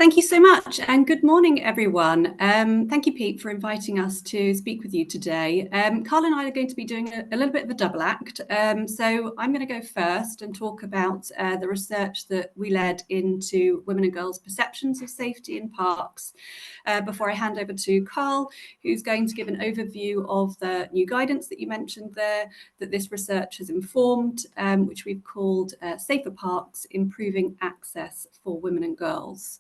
Thank you so much, and good morning, everyone. Thank you, Pete, for inviting us to speak with you today. Carl and I are going to be doing a little bit of a double act. So I'm going to go first and talk about the research that we led into women and girls' perceptions of safety in parks before I hand over to Carl, who's going to give an overview of the new guidance that you mentioned there, that this research has informed, which we've called Safer Parks, Improving Access for Women and Girls.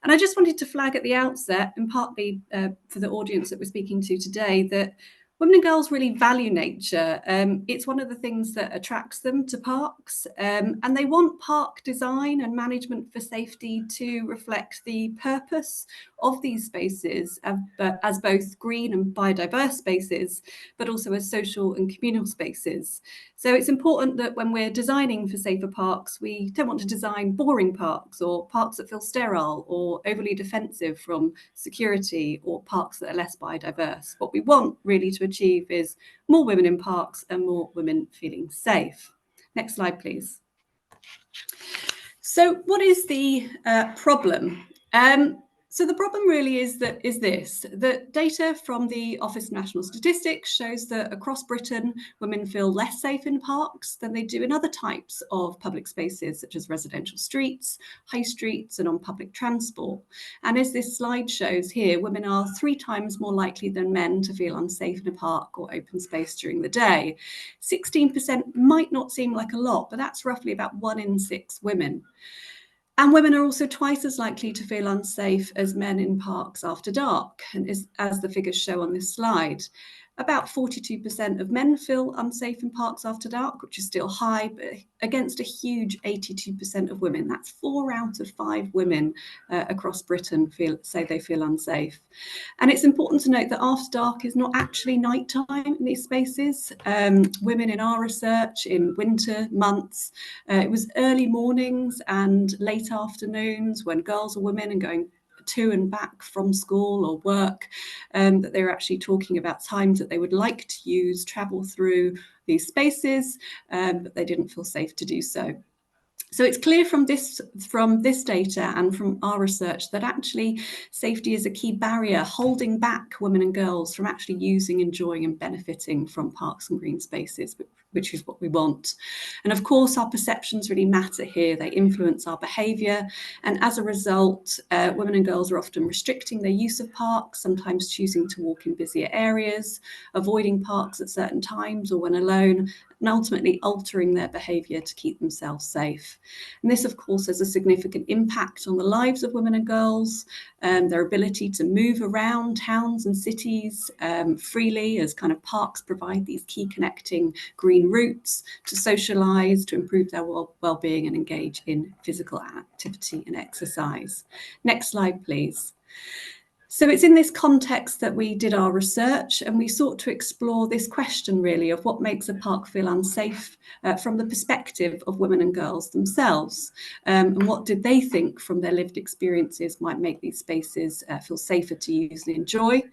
And I just wanted to flag at the outset, and partly for the audience that we're speaking to today, that women and girls really value nature. It's one of the things that attracts them to parks, and they want park design and management for safety to reflect the purpose of these spaces as both green and biodiverse spaces, but also as social and communal spaces. So it's important that when we're designing for safer parks, we don't want to design boring parks or parks that feel sterile or overly defensive from security or parks that are less biodiverse. What we want really to achieve is more women in parks and more women feeling safe. Next slide, please. So what is the problem? So the problem really is that data from the Office of National Statistics shows that across Britain, women feel less safe in parks than they do in other types of public spaces, such as residential streets, high streets, and on public transport. And as this slide shows here, women are 3 times more likely than men to feel unsafe in a park or open space during the day. 16% might not seem like a lot, but that's roughly about 1 in 6 women. And women are also twice as likely to feel unsafe as men in parks after dark, and as the figures show on this slide. About 42% of men feel unsafe in parks after dark, which is still high, but against a huge 82% of women. That's 4 out of 5 women across Britain say they feel unsafe. And it's important to note that after dark is not actually nighttime in these spaces. Women in our research in winter months, it was early mornings and late afternoons when girls or women are going to and back from school or work, that they were actually talking about times that they would like to travel through these spaces, but they didn't feel safe to do so. So it's clear from this data and from our research that actually safety is a key barrier holding back women and girls from actually using, enjoying and benefiting from parks and green spaces, which is what we want. And of course, our perceptions really matter here. They influence our behaviour. And as a result, women and girls are often restricting their use of parks, sometimes choosing to walk in busier areas, avoiding parks at certain times or when alone, and ultimately altering their behaviour to keep themselves safe. And this, of course, has a significant impact on the lives of women and girls, their ability to move around towns and cities freely, as kind of parks provide these key connecting green routes, to socialise, to improve their well-being and engage in physical activity and exercise. Next slide, please. So it's in this context that we did our research, and we sought to explore this question really of what makes a park feel unsafe from the perspective of women and girls themselves, and what did they think from their lived experiences might make these spaces feel safer to use and enjoy.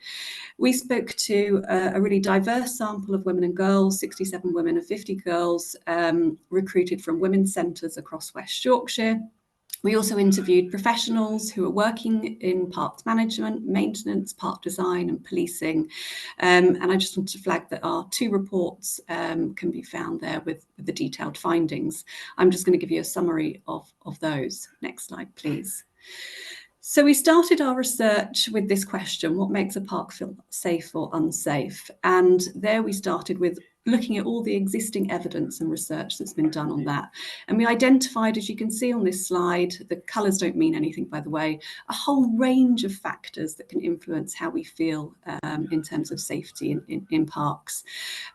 We spoke to a really diverse sample of women and girls, 67 women and 50 girls, recruited from women's centres across West Yorkshire. We also interviewed professionals who are working in parks management, maintenance, park design and policing. And I just want to flag that our 2 reports can be found there with the detailed findings. I'm just going to give you a summary of those. Next slide, please. So we started our research with this question: what makes a park feel safe or unsafe? And there we started with looking at all the existing evidence and research that's been done on that. And we identified, as you can see on this slide, the colours don't mean anything, by the way, a whole range of factors that can influence how we feel in terms of safety in parks.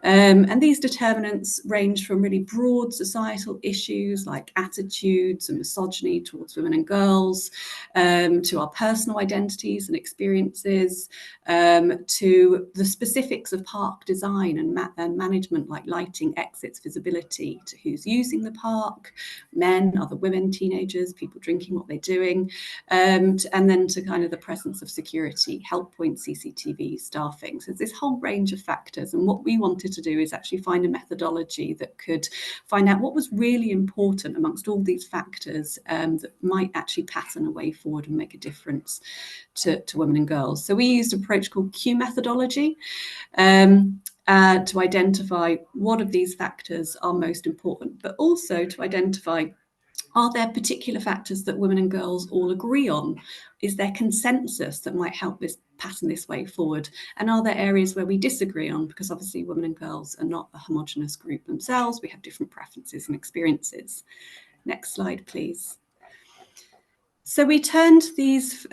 And these determinants range from really broad societal issues like attitudes and misogyny towards women and girls, to our personal identities and experiences, to the specifics of park design and management management like lighting, exits, visibility, to who's using the park, men, other women, teenagers, people drinking, what they're doing, and then to kind of the presence of security, help points, CCTV, staffing. So there's this whole range of factors, and what we wanted to do is actually find a methodology that could find out what was really important amongst all these factors that might actually pattern a way forward and make a difference to women and girls. So we used an approach called Q methodology to identify what of these factors are most important, but also to identify, are there particular factors that women and girls all agree on? Is there consensus that might help this pattern this way forward? And are there areas where we disagree on? Because obviously women and girls are not a homogenous group themselves. We have different preferences and experiences. Next slide, please. So we turned these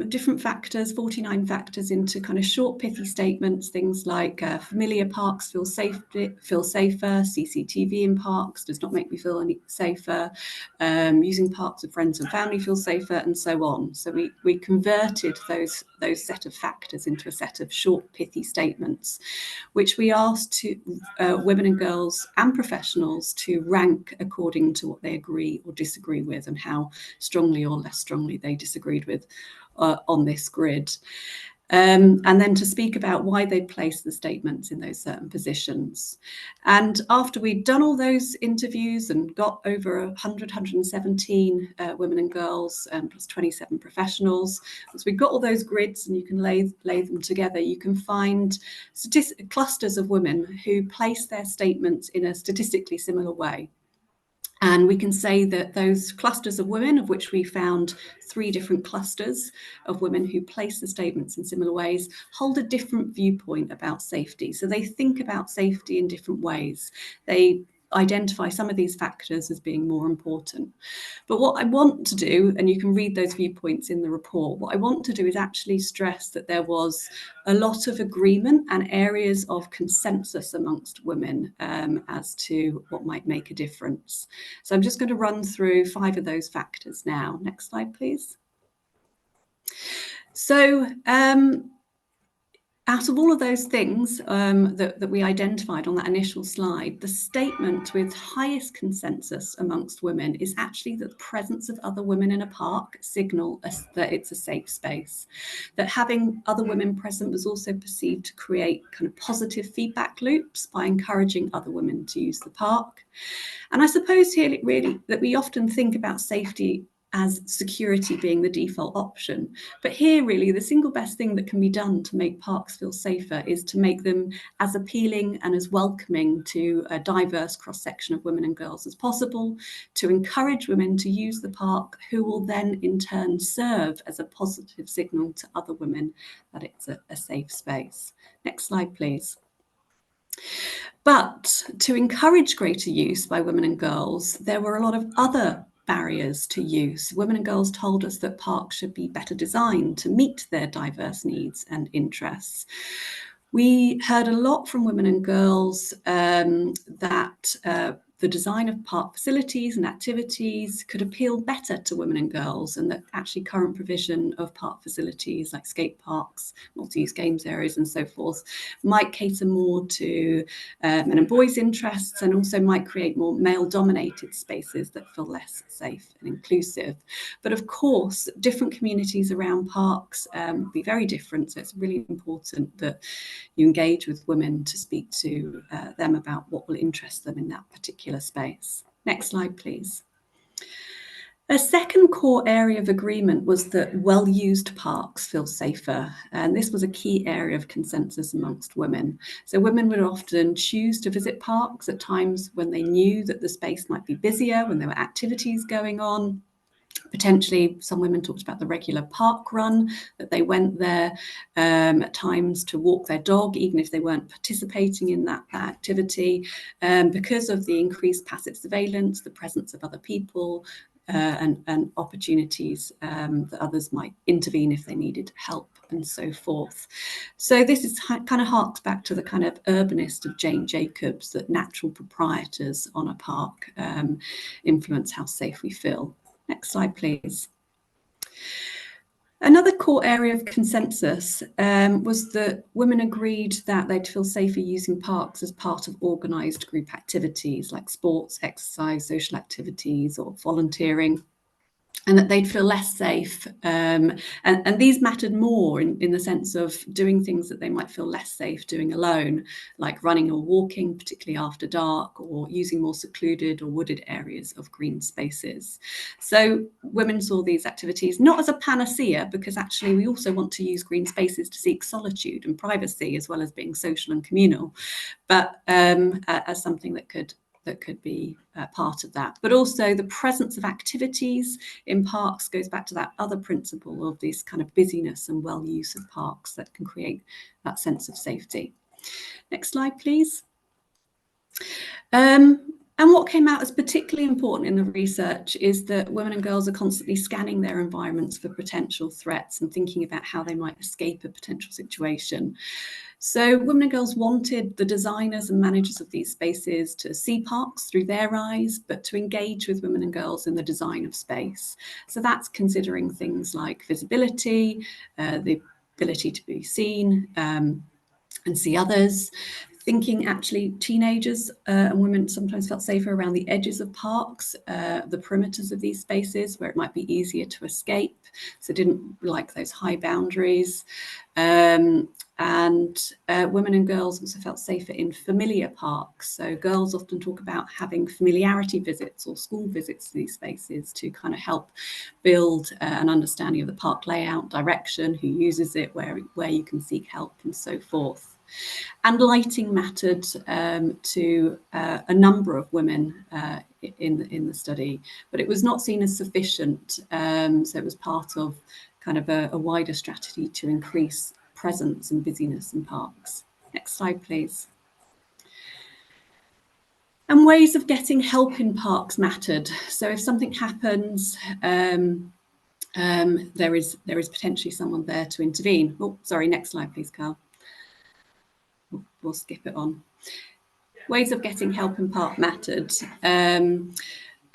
different factors, 49 factors, into kind of short, pithy statements, things like familiar parks feel safer, CCTV in parks does not make me feel any safer, using parks with friends and family feels safer, and so on. So we converted those set of factors into a set of short, pithy statements, which we asked to women and girls and professionals to rank according to what they agree or disagree with, and how strongly or less strongly they disagreed with on this grid. And then to speak about why they placed the statements in those certain positions. And after we'd done all those interviews and got over 117 women and girls, plus 27 professionals, as we got all those grids and you can lay them together, you can find clusters of women who place their statements in a statistically similar way. And we can say that those clusters of women, of which we found 3 different clusters of women who place the statements in similar ways, hold a different viewpoint about safety. So they think about safety in different ways. They identify some of these factors as being more important. But what I want to do, and you can read those viewpoints in the report, what I want to do is actually stress that there was a lot of agreement and areas of consensus amongst women as to what might make a difference. So I'm just going to run through 5 of those factors now. Next slide, please. So out of all of those things that we identified on that initial slide, the statement with highest consensus amongst women is actually that the presence of other women in a park signal that it's a safe space. That having other women present was also perceived to create kind of positive feedback loops by encouraging other women to use the park. And I suppose here really that we often think about safety as security being the default option. But here really the single best thing that can be done to make parks feel safer is to make them as appealing and as welcoming to a diverse cross-section of women and girls as possible, to encourage women to use the park, who will then in turn serve as a positive signal to other women that it's a safe space. Next slide, please. But to encourage greater use by women and girls, there were a lot of other barriers to use. Women and girls told us that parks should be better designed to meet their diverse needs and interests. We heard a lot from women and girls that the design of park facilities and activities could appeal better to women and girls, and that actually current provision of park facilities like skate parks, multi-use games areas and so forth might cater more to men and boys' interests, and also might create more male-dominated spaces that feel less safe and inclusive. But of course, different communities around parks will be very different, so it's really important that you engage with women to speak to them about what will interest them in that particular space. Next slide, please. A second core area of agreement was that well-used parks feel safer, and this was a key area of consensus amongst women. So women would often choose to visit parks at times when they knew that the space might be busier, when there were activities going on. Potentially, some women talked about the regular park run, that they went there at times to walk their dog, even if they weren't participating in that activity, because of the increased passive surveillance, the presence of other people, and opportunities that others might intervene if they needed help and so forth. So this is kind of harks back to the kind of urbanist of Jane Jacobs, that natural proprietors on a park influence how safe we feel. Next slide, please. Another core area of consensus was that women agreed that they'd feel safer using parks as part of organised group activities like sports, exercise, social activities or volunteering, and that they'd feel less safe. And these mattered more in the sense of doing things that they might feel less safe doing alone, like running or walking, particularly after dark, or using more secluded or wooded areas of green spaces. So women saw these activities not as a panacea, because actually we also want to use green spaces to seek solitude and privacy, as well as being social and communal, but as something that could be part of that. But also the presence of activities in parks goes back to that other principle of this kind of busyness and well use of parks that can create that sense of safety. Next slide, please. And what came out as particularly important in the research is that women and girls are constantly scanning their environments for potential threats and thinking about how they might escape a potential situation. So women and girls wanted the designers and managers of these spaces to see parks through their eyes, but to engage with women and girls in the design of space. So that's considering things like visibility, the ability to be seen and see others. Thinking actually teenagers and women sometimes felt safer around the edges of parks, the perimeters of these spaces where it might be easier to escape, so didn't like those high boundaries. Women and girls also felt safer in familiar parks. So girls often talk about having familiarity visits or school visits to these spaces to kind of help build an understanding of the park layout, direction, who uses it, where you can seek help and so forth. And lighting mattered to a number of women in the study, but it was not seen as sufficient. So it was part of kind of a wider strategy to increase presence and busyness in parks. Next slide, please. And ways of getting help in parks mattered. So if something happens, there is potentially someone there to intervene. Oh, sorry, next slide, please, Carl. We'll skip it on. Ways of getting help in park mattered.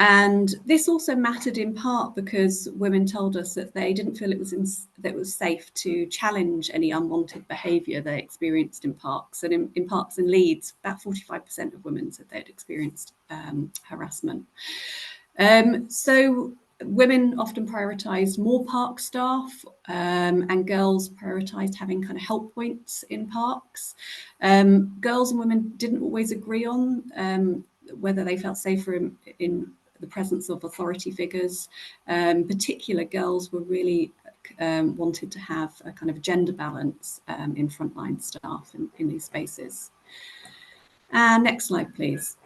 And this also mattered in part because women told us that they didn't feel it was safe to challenge any unwanted behaviour they experienced in parks. And in parks in Leeds, about 45% of women said they'd experienced harassment. So women often prioritised more park staff, and girls prioritised having kind of help points in parks. Girls and women didn't always agree on whether they felt safer in the presence of authority figures. Particular girls were really wanted to have a kind of gender balance in frontline staff in these spaces. Next slide, please.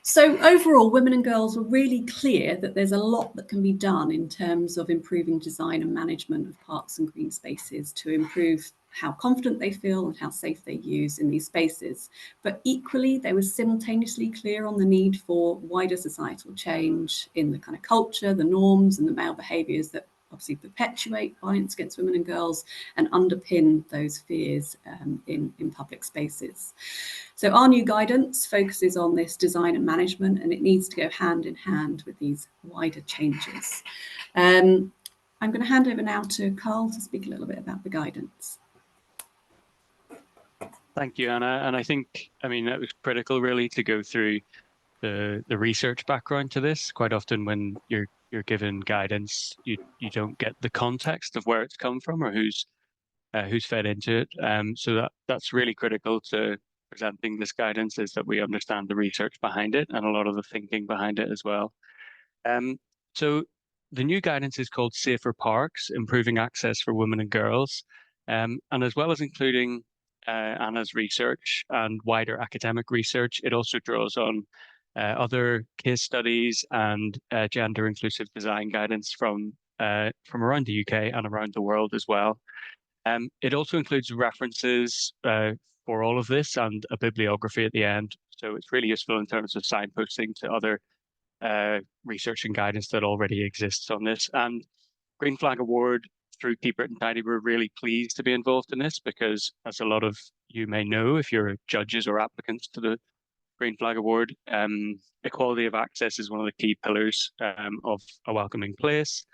So overall, women and girls were really clear that there's a lot that can be done in terms of improving design and management of parks and green spaces to improve how confident they feel and how safe they use in these spaces. But equally, they were simultaneously clear on the need for wider societal change in the kind of culture, the norms and the male behaviours that obviously perpetuate violence against women and girls and underpin those fears in public spaces. So our new guidance focuses on this design and management, and it needs to go hand in hand with these wider changes. I'm going to hand over now to Carl to speak a little bit about the guidance. Thank you, Anna. And I think, I mean, that was critical really to go through the research background to this. Quite often when you're given guidance, you don't get the context of where it's come from or who's fed into it. So that's really critical to presenting this guidance, is that we understand the research behind it and a lot of the thinking behind it as well. So the new guidance is called Safer Parks, Improving Access for Women and Girls. And as well as including Anna's research and wider academic research, it also draws on other case studies and gender inclusive design guidance from around the UK and around the world as well. It also includes references for all of this and a bibliography at the end. So it's really useful in terms of signposting to other research and guidance that already exists on this. And Green Flag Award through Keep Britain Tidy, we're really pleased to be involved in this because, as a lot of you may know, if you're judges or applicants to the Green Flag Award, equality of access is one of the key pillars of a welcoming place.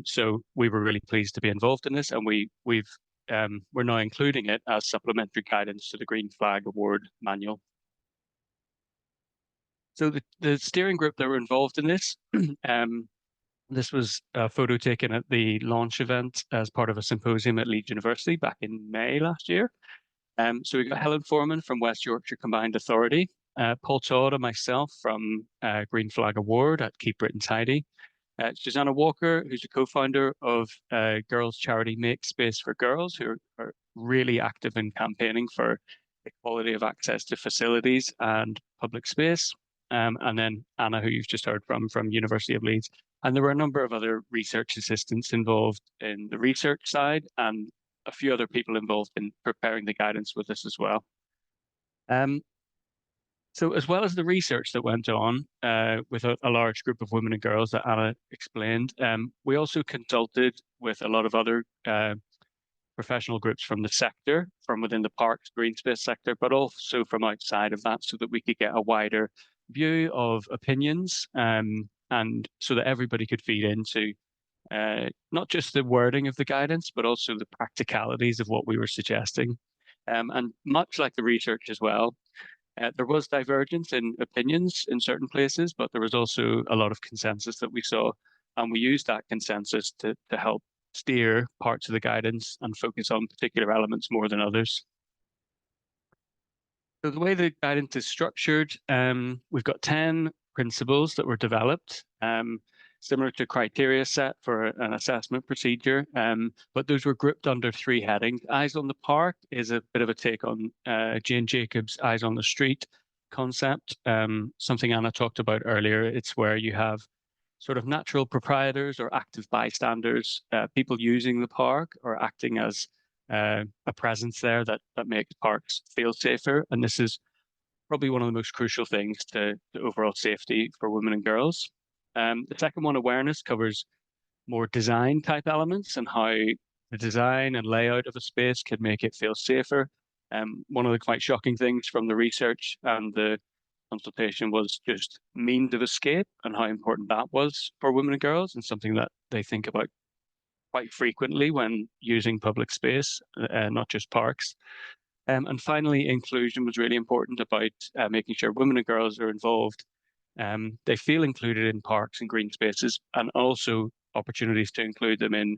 So we were really pleased to be involved in this, and we're now including it as supplementary guidance to the Green Flag Award manual. So the steering group that were involved in this, this was a photo taken at the launch event as part of a symposium at Leeds University back in May last year. So we got Helen Foreman from West Yorkshire Combined Authority, Paul Todd and myself from Green Flag Award at Keep Britain Tidy, Susanna Walker, who's a co-founder of girls' charity Make Space for Girls, who are really active in campaigning for equality of access to facilities and public space. And then Anna, who you've just heard from University of Leeds. And there were a number of other research assistants involved in the research side, and a few other people involved in preparing the guidance with us as well. So as well as the research that went on with a large group of women and girls that Anna explained, we also consulted with a lot of other professional groups from the sector, from within the parks, green space sector, but also from outside of that, so that we could get a wider view of opinions, and so that everybody could feed into not just the wording of the guidance, but also the practicalities of what we were suggesting. And much like the research as well, there was divergence in opinions in certain places, but there was also a lot of consensus that we saw, and we used that consensus to help steer parts of the guidance and focus on particular elements more than others. So the way the guidance is structured, we've got 10 principles that were developed, similar to criteria set for an assessment procedure, but those were grouped under 3 headings. Eyes on the Park is a bit of a take on Jane Jacobs' Eyes on the Street concept, something Anna talked about earlier. It's where you have sort of natural proprietors or active bystanders, people using the park or acting as a presence there that makes parks feel safer. And this is probably one of the most crucial things to overall safety for women and girls. The second one, awareness, covers more design type elements and how the design and layout of a space could make it feel safer. One of the quite shocking things from the research and the consultation was just means of escape and how important that was for women and girls, and something that they think about quite frequently when using public space, not just parks. And finally, inclusion was really important about making sure women and girls are involved. They feel included in parks and green spaces, and also opportunities to include them in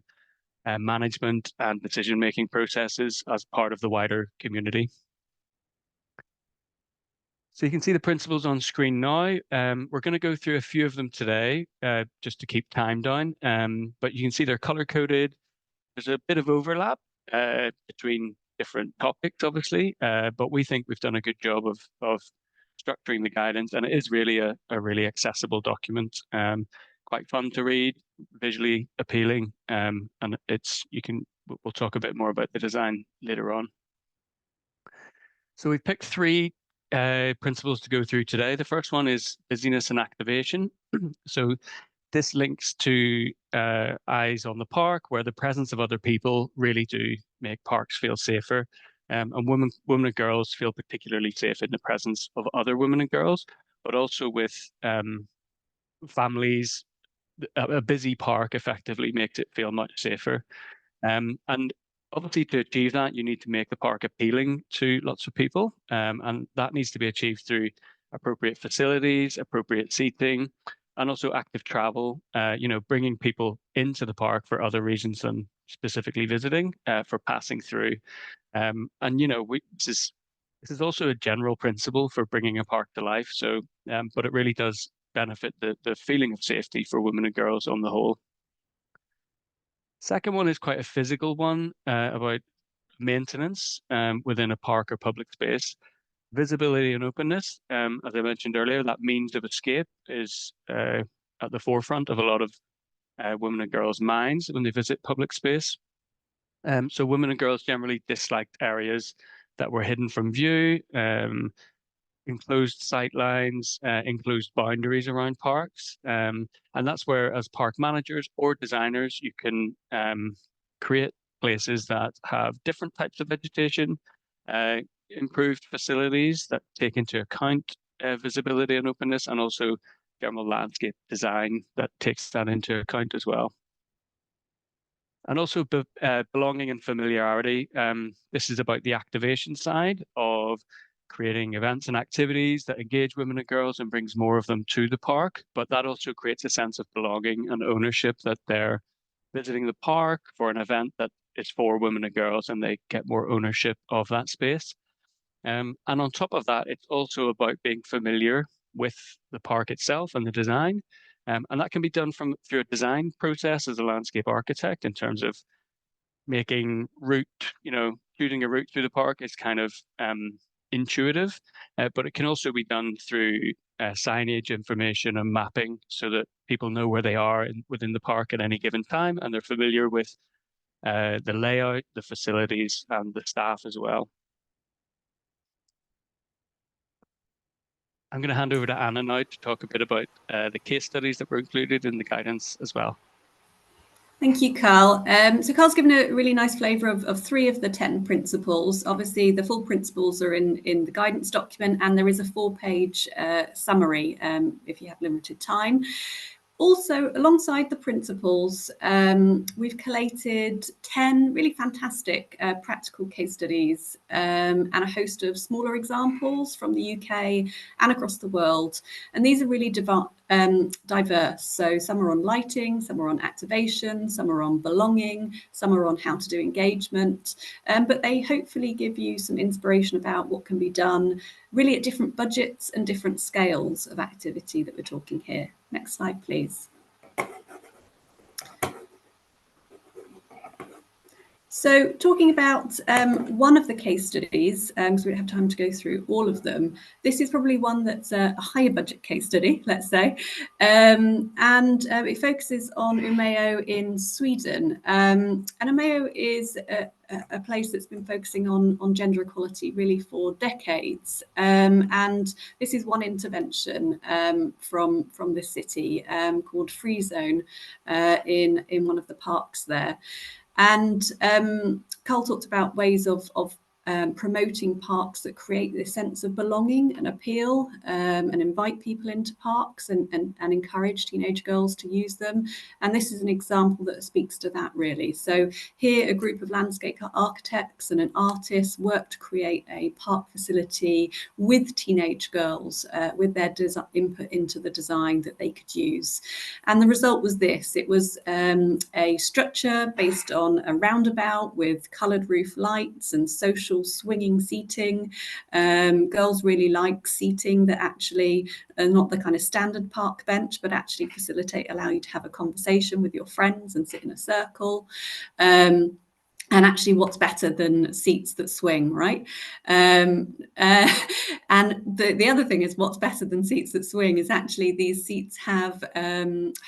management and decision-making processes as part of the wider community. So you can see the principles on screen now. We're going to go through a few of them today, just to keep time down. But you can see they're color-coded. There's a bit of overlap between different topics, obviously, but we think we've done a good job of structuring the guidance, and it is really a really accessible document. Quite fun to read, visually appealing, and we'll talk a bit more about the design later on. So we picked 3 principles to go through today. The first one is busyness and activation. So this links to Eyes on the Park, where the presence of other people really do make parks feel safer. And women and girls feel particularly safe in the presence of other women and girls, but also with families. A busy park effectively makes it feel much safer. And obviously, to achieve that, you need to make the park appealing to lots of people. And that needs to be achieved through appropriate facilities, appropriate seating, and also active travel, bringing people into the park for other reasons than specifically visiting, for passing through. This is also a general principle for bringing a park to life. So, but it really does benefit the feeling of safety for women and girls on the whole. Second one is quite a physical one, about maintenance within a park or public space. Visibility and openness, as I mentioned earlier, that means of escape is at the forefront of a lot of women and girls' minds when they visit public space. So women and girls generally disliked areas that were hidden from view, enclosed sightlines, enclosed boundaries around parks. And that's where, as park managers or designers, you can create places that have different types of vegetation, improved facilities that take into account visibility and openness, and also general landscape design that takes that into account as well. And also belonging and familiarity. This is about the activation side of creating events and activities that engage women and girls and brings more of them to the park. But that also creates a sense of belonging and ownership, that they're visiting the park for an event that is for women and girls, and they get more ownership of that space. And on top of that, it's also about being familiar with the park itself and the design. And that can be done through a design process as a landscape architect, in terms of making shooting a route through the park is kind of intuitive, but it can also be done through signage information and mapping, so that people know where they are within the park at any given time, and they're familiar with the layout, the facilities, and the staff as well. I'm going to hand over to Anna now to talk a bit about the case studies that were included in the guidance as well. Thank you, Carl. So Carl's given a really nice flavour of 3 of the 10 principles. Obviously, the full principles are in the guidance document, and there is a 4-page summary if you have limited time. Also, alongside the principles, we've collated 10 really fantastic practical case studies and a host of smaller examples from the UK and across the world. And these are really diverse. So some are on lighting, some are on activation, some are on belonging, some are on how to do engagement. But they hopefully give you some inspiration about what can be done really at different budgets and different scales of activity that we're talking here. Next slide, please. So talking about one of the case studies, because we don't have time to go through all of them, this is probably one that's a higher budget case study, let's say, and it focuses on Umeå in Sweden. And Umeå is a place that's been focusing on gender equality really for decades. And this is one intervention from this city called Free Zone in one of the parks there. And Carl talked about ways of promoting parks that create this sense of belonging and appeal, and invite people into parks and encourage teenage girls to use them. And this is an example that speaks to that really. So here a group of landscape architects and an artist worked to create a park facility with teenage girls with their input into the design that they could use. And the result was this. It was a structure based on a roundabout with coloured roof lights and social swinging seating. Girls really like seating that actually are not the kind of standard park bench, but actually allow you to have a conversation with your friends and sit in a circle. And actually, what's better than seats that swing, right? And the other thing is, what's better than seats that swing is actually these seats have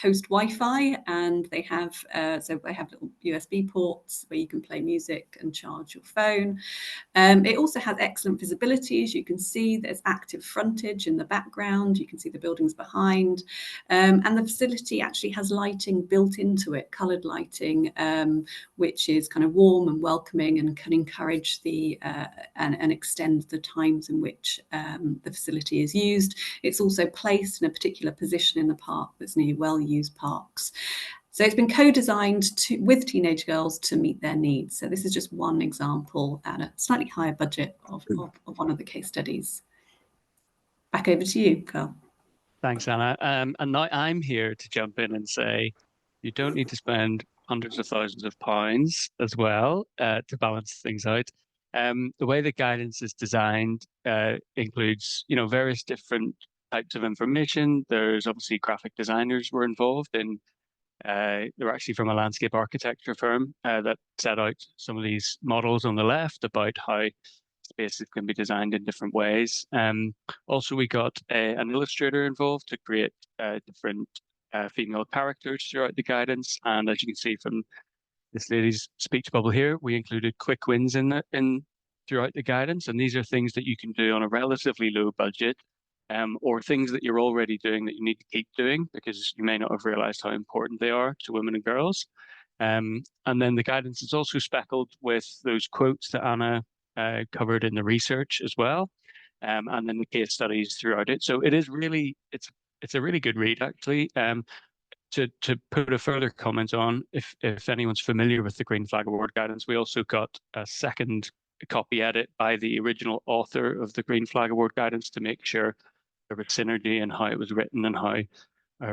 host Wi-Fi, and they have little USB ports where you can play music and charge your phone. It also has excellent visibility. As you can see, there's active frontage in the background. You can see the buildings behind. And the facility actually has lighting built into it, coloured lighting, which is kind of warm and welcoming and can encourage and extend the times in which the facility is used. It's also placed in a particular position in the park that's near well-used parks. So it's been co-designed with teenage girls to meet their needs. So this is just one example at a slightly higher budget of one of the case studies. Back over to you, Carl. Thanks, Anna. And now I'm here to jump in and say, you don't need to spend hundreds of thousands of pounds as well to balance things out. The way the guidance is designed includes, various different types of information. There's obviously graphic designers were involved in. They're actually from a landscape architecture firm that set out some of these models on the left about how spaces can be designed in different ways. Also, we got an illustrator involved to create different female characters throughout the guidance. And as you can see from this lady's speech bubble here, we included quick wins in throughout the guidance. And these are things that you can do on a relatively low budget, or things that you're already doing that you need to keep doing because you may not have realized how important they are to women and girls. And then the guidance is also speckled with those quotes that Anna covered in the research as well, and then the case studies throughout it. So it is really, it's a really good read actually. to put a further comment on, if anyone's familiar with the Green Flag Award guidance, we also got a second copy edit by the original author of the Green Flag Award guidance to make sure there was synergy in how it was written and how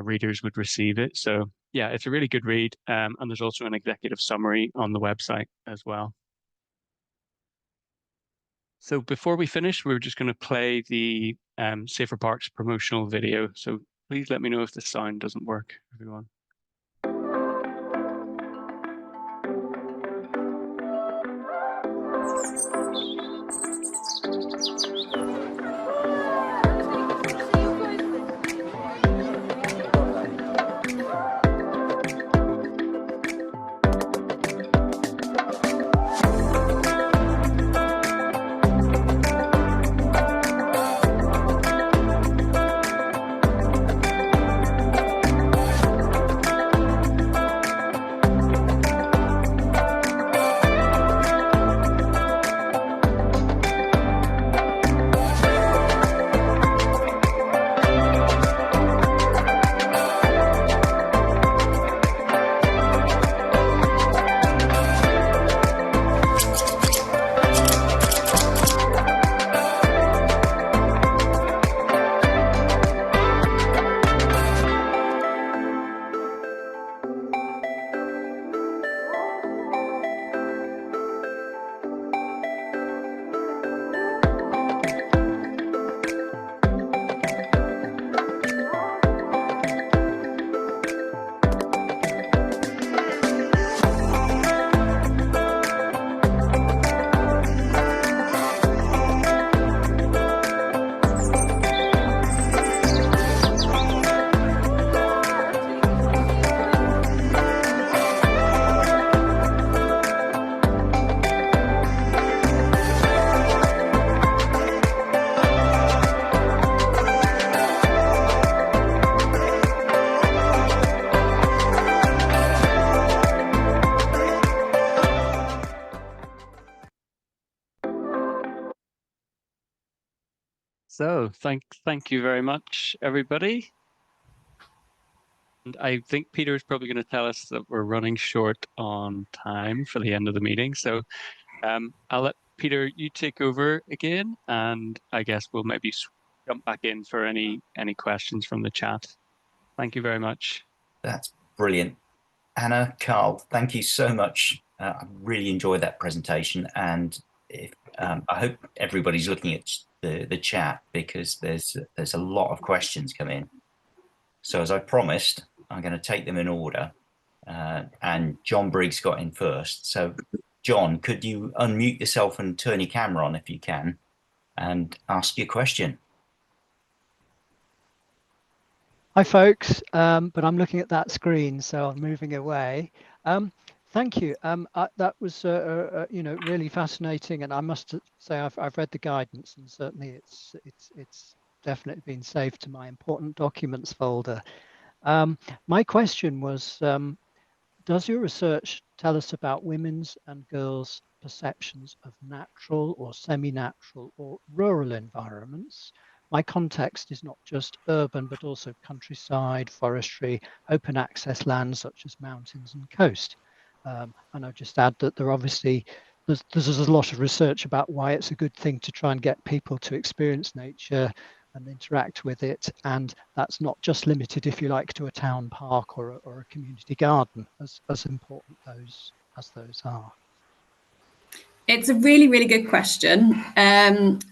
readers would receive it. So yeah, it's a really good read. And there's also an executive summary on the website as well. So before we finish, we're just going to play the Safer Parks promotional video. So please let me know if the sound doesn't work, everyone. So thank you very much, everybody. And I think Peter is probably going to tell us that we're running short on time for the end of the meeting. So I'll let Peter, you take over again, and I guess we'll maybe jump back in for any questions from the chat. Thank you very much. That's brilliant. Anna, Carl, thank you so much. I really enjoyed that presentation, and I hope everybody's looking at the chat, because there's a lot of questions come in. So as I promised, I'm going to take them in order, and John Briggs got in first. So John, could you unmute yourself and turn your camera on if you can, and ask your question? Hi folks, but I'm looking at that screen, so I'm moving away. Thank you. That was really fascinating, and I must say I've read the guidance, and certainly it's definitely been saved to my important documents folder. My question was, does your research tell us about women's and girls' perceptions of natural or semi-natural or rural environments? My context is not just urban, but also countryside, forestry, open access lands such as mountains and coast. And I'll just add that there's a lot of research about why it's a good thing to try and get people to experience nature and interact with it. And that's not just limited, if you like, to a town park or a community garden, as important as those are. It's a really, really good question.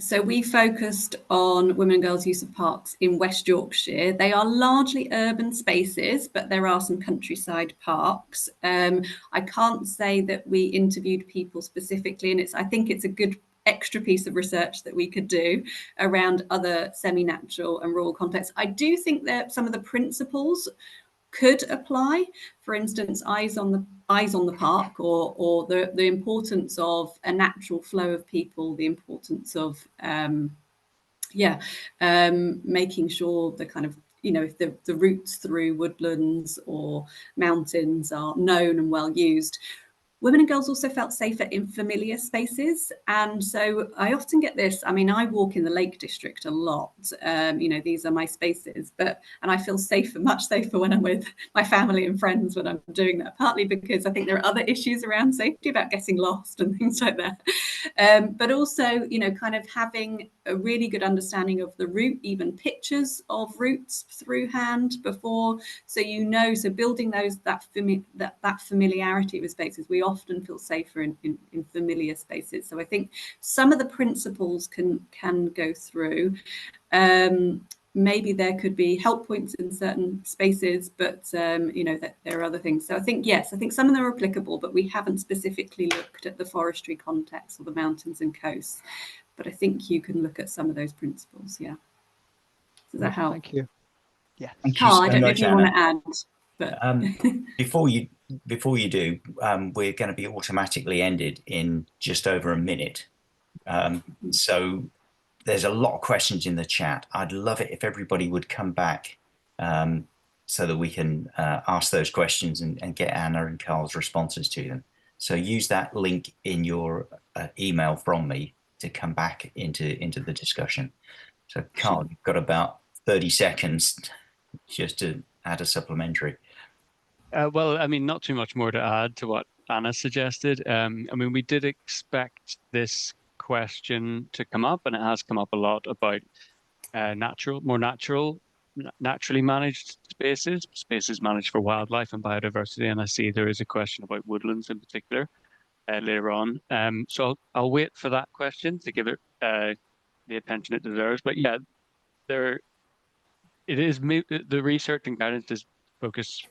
So we focused on women and girls' use of parks in West Yorkshire. They are largely urban spaces, but there are some countryside parks. I can't say that we interviewed people specifically, and I think it's a good extra piece of research that we could do around other semi-natural and rural contexts. I do think that some of the principles could apply. For instance, eyes on the park, or the importance of a natural flow of people, the importance of making sure the kind of, if the routes through woodlands or mountains are known and well used. Women and girls also felt safer in familiar spaces. And so I often get this, I mean, I walk in the Lake District a lot, you know, these are my spaces, and I feel safer, much safer when I'm with my family and friends when I'm doing that, partly because I think there are other issues around safety about getting lost and things like that. But also, you know, kind of having a really good understanding of the route, even pictures of routes through hand before, so you know, so building that familiarity with spaces. We often feel safer in familiar spaces. So I think some of the principles can go through. Maybe there could be help points in certain spaces, but you know, that there are other things. So I think, yes, I think some of them are applicable, but we haven't specifically looked at the forestry context or the mountains and coasts. But I think you can look at some of those principles. Yeah. Does that help? Thank you. Yeah. Carl, I don't know if you want to add, but before you do, we're going to be automatically ended in just over a minute. So there's a lot of questions in the chat. I'd love it if everybody would come back so that we can ask those questions and get Anna and Carl's responses to them. So use that link in your email from me to come back into the discussion. So Carl, you've got about 30 seconds just to add a supplementary. Well, I mean, not too much more to add to what Anna suggested. I mean, we did expect this question to come up, and it has come up a lot about naturally managed spaces managed for wildlife and biodiversity. And I see there is a question about woodlands in particular later on. So I'll wait for that question to give it the attention it deserves. But yeah, the research and guidance is focused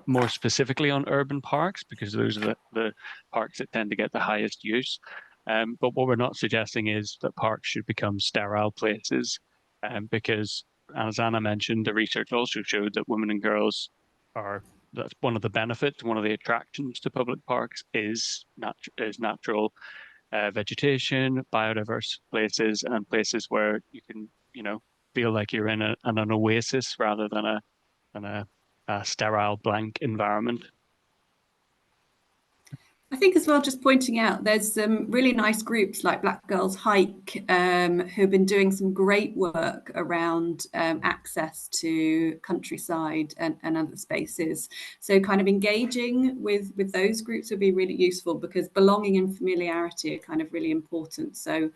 more specifically on urban parks because those are the parks that tend to get the highest use. But what we're not suggesting is that parks should become sterile places, because, as Anna mentioned, the research also showed that women and girls that's one of the benefits, one of the attractions to public parks is natural vegetation, biodiverse places, and places where you can, you know, feel like you're in an oasis rather than a sterile blank environment. I think as well, just pointing out, there's some really nice groups like Black Girls Hike who've been doing some great work around access to countryside and other spaces. So kind of engaging with those groups would be really useful because belonging and familiarity are kind of really important. So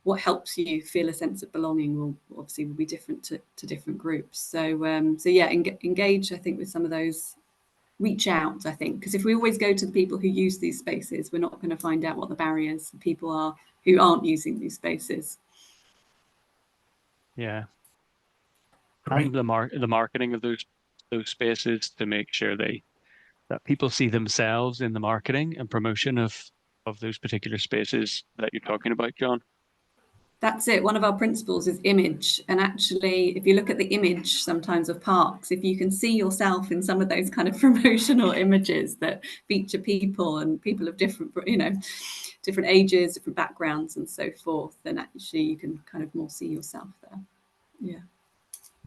what helps you feel a sense of belonging will obviously be different to different groups. So so yeah, engage, I think, with some of those. Reach out, I think, because if we always go to the people who use these spaces, we're not going to find out what the barriers for people are who aren't using these spaces. Yeah. Great. And the marketing of those spaces to make sure that people see themselves in the marketing and promotion of those particular spaces that you're talking about, John. That's it. One of our principles is image. And actually, if you look at the image sometimes of parks, if you can see yourself in some of those kind of promotional images that feature people and people of different, you know, different ages, different backgrounds and so forth, then actually you can kind of more see yourself there. Yeah.